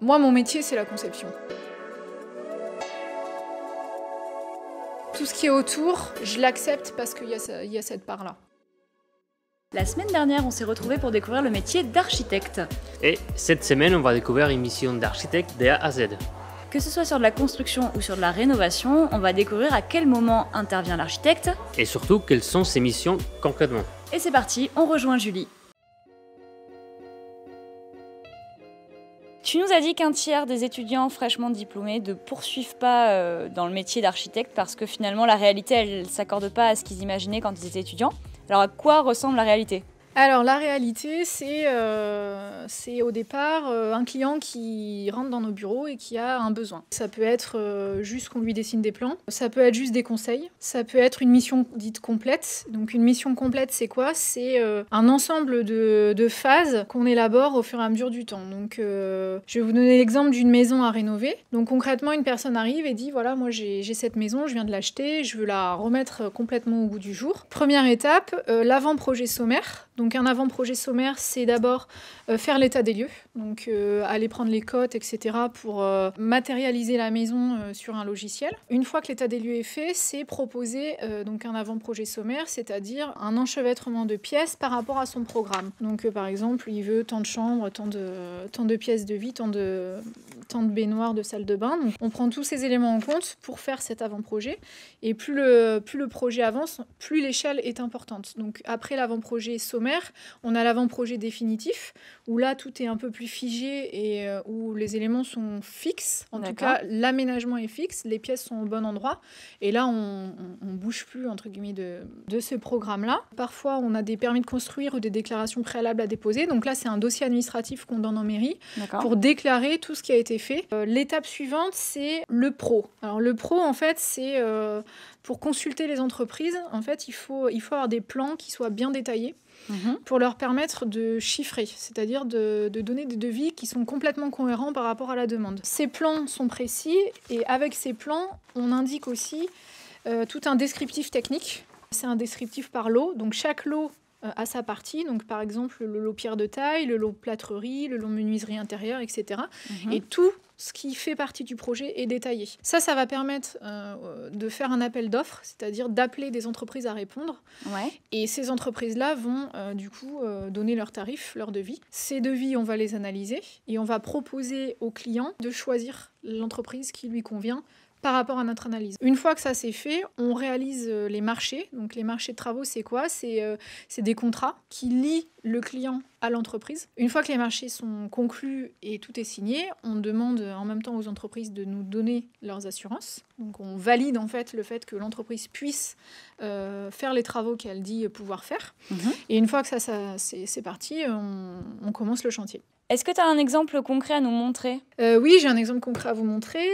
Moi, mon métier, c'est la conception. Tout ce qui est autour, je l'accepte parce qu'il y a cette part-là. La semaine dernière, on s'est retrouvés pour découvrir le métier d'architecte. Et cette semaine, on va découvrir une mission d'architecte de A à Z. Que ce soit sur de la construction ou sur de la rénovation, on va découvrir à quel moment intervient l'architecte. Et surtout, quelles sont ses missions concrètement. Et c'est parti, on rejoint Julie. Tu nous as dit qu'un tiers des étudiants fraîchement diplômés ne poursuivent pas dans le métier d'architecte parce que finalement la réalité, elle ne s'accorde pas à ce qu'ils imaginaient quand ils étaient étudiants. Alors à quoi ressemble la réalité ? Alors la réalité, c'est au départ un client qui rentre dans nos bureaux et qui a un besoin. Ça peut être juste qu'on lui dessine des plans, ça peut être juste des conseils, ça peut être une mission dite complète. Donc une mission complète, c'est quoi ? C'est un ensemble de phases qu'on élabore au fur et à mesure du temps. Donc je vais vous donner l'exemple d'une maison à rénover. Donc concrètement, une personne arrive et dit voilà, moi j'ai cette maison, je viens de l'acheter, je veux la remettre complètement au goût du jour. Première étape, l'avant-projet sommaire. Donc un avant-projet sommaire, c'est d'abord faire l'état des lieux, donc aller prendre les cotes, etc. pour matérialiser la maison sur un logiciel. Une fois que l'état des lieux est fait, c'est proposer donc un avant-projet sommaire, c'est-à-dire un enchevêtrement de pièces par rapport à son programme. Donc par exemple, il veut tant de chambres, tant de pièces de vie, tant de baignoires, de salles de bain. Donc on prend tous ces éléments en compte pour faire cet avant-projet. Et plus le projet avance, plus l'échelle est importante. Donc après l'avant-projet sommaire, on a l'avant-projet définitif, où là, tout est un peu plus figé et où les éléments sont fixes. En tout cas, l'aménagement est fixe, les pièces sont au bon endroit. Et là, on ne bouge plus, entre guillemets, de ce programme-là. Parfois, on a des permis de construire ou des déclarations préalables à déposer. Donc là, c'est un dossier administratif qu'on donne en mairie pour déclarer tout ce qui a été fait. L'étape suivante, c'est le pro. Alors, le pro, en fait, c'est... pour consulter les entreprises, en fait, il faut avoir des plans qui soient bien détaillés. Pour leur permettre de chiffrer, c'est-à-dire de donner des devis qui sont complètement cohérents par rapport à la demande. Ces plans sont précis et avec ces plans, on indique aussi tout un descriptif technique. C'est un descriptif par lot, donc chaque lot a sa partie, donc par exemple le lot pierre de taille, le lot plâtrerie, le lot menuiserie intérieure, etc. Et tout ce qui fait partie du projet est détaillé. Ça va permettre de faire un appel d'offres, c'est-à-dire d'appeler des entreprises à répondre. Et ces entreprises-là vont du coup donner leurs tarifs, leurs devis. Ces devis, on va les analyser et on va proposer au client de choisir l'entreprise qui lui convient par rapport à notre analyse. Une fois que ça c'est fait, on réalise les marchés. Donc les marchés de travaux, c'est quoi ? C'est des contrats qui lient le client à l'entreprise. Une fois que les marchés sont conclus et tout est signé, on demande en même temps aux entreprises de nous donner leurs assurances. Donc on valide en fait le fait que l'entreprise puisse faire les travaux qu'elle dit pouvoir faire. Et une fois que ça c'est parti, on commence le chantier. Est-ce que tu as un exemple concret à nous montrer ? Oui, j'ai un exemple concret à vous montrer.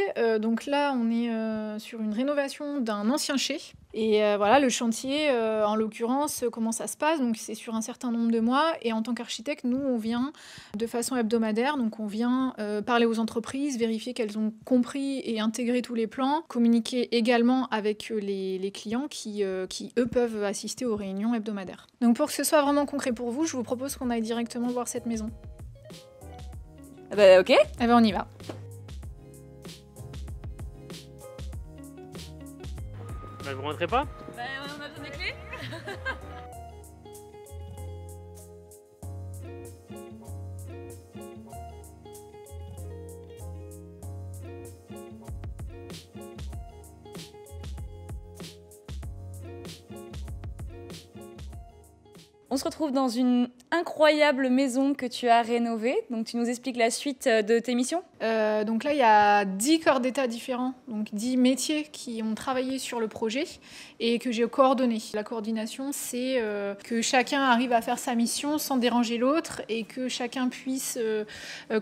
Donc là, on est sur une rénovation d'un ancien chai. Et voilà, le chantier, en l'occurrence, comment ça se passe ? Donc c'est sur un certain nombre de mois. Et en tant qu'architecte, nous, on vient de façon hebdomadaire. Donc on vient parler aux entreprises, vérifier qu'elles ont compris et intégré tous les plans, communiquer également avec les clients qui, eux, peuvent assister aux réunions hebdomadaires. Donc pour que ce soit vraiment concret pour vous, je vous propose qu'on aille directement voir cette maison. Bah ok. Eh ben on y va. Vous rentrez pas ? Bah on a besoin des clés. On se retrouve dans une incroyable maison que tu as rénovée. Donc tu nous expliques la suite de tes missions ? Donc là, il y a 10 corps d'état différents, donc 10 métiers qui ont travaillé sur le projet et que j'ai coordonné. La coordination, c'est que chacun arrive à faire sa mission sans déranger l'autre et que chacun puisse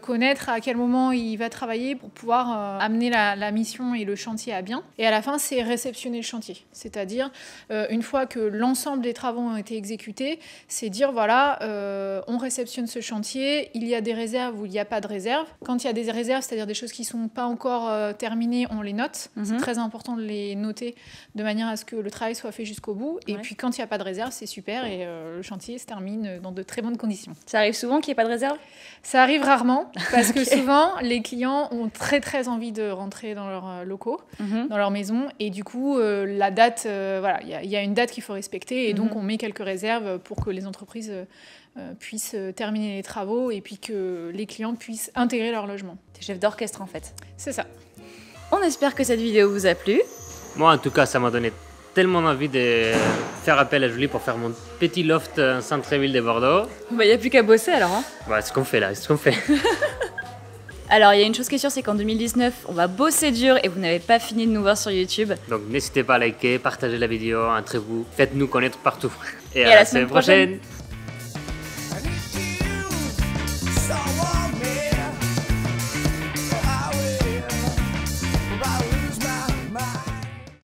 connaître à quel moment il va travailler pour pouvoir amener la mission et le chantier à bien. Et à la fin, c'est réceptionner le chantier. C'est-à-dire, une fois que l'ensemble des travaux ont été exécutés, c'est dire, voilà, on réceptionne ce chantier, il y a des réserves ou il n'y a pas de réserve. Quand il y a des réserves, c'est-à-dire des choses qui ne sont pas encore terminées, on les note. C'est très important de les noter de manière à ce que le travail soit fait jusqu'au bout. Et puis quand il n'y a pas de réserve, c'est super et le chantier se termine dans de très bonnes conditions. Ça arrive souvent qu'il n'y ait pas de réserve? Ça arrive rarement parce que souvent les clients ont très très envie de rentrer dans leurs locaux, dans leur maison, et du coup la date, voilà, il y a une date qu'il faut respecter et donc on met quelques réserves pour que les entreprises puissent terminer les travaux et puis que les clients puissent intégrer leur logement. T'es chef d'orchestre en fait. C'est ça. On espère que cette vidéo vous a plu. Moi, en tout cas, ça m'a donné tellement envie de faire appel à Julie pour faire mon petit loft en centre-ville de Bordeaux. Bah, y a plus qu'à bosser alors. Hein. Voilà, ce qu'on fait là, c'est ce qu'on fait. Alors, il y a une chose qui est sûre, c'est qu'en 2019, on va bosser dur et vous n'avez pas fini de nous voir sur YouTube. Donc, n'hésitez pas à liker, partager la vidéo entre vous, faites-nous connaître partout. Et à la semaine prochaine.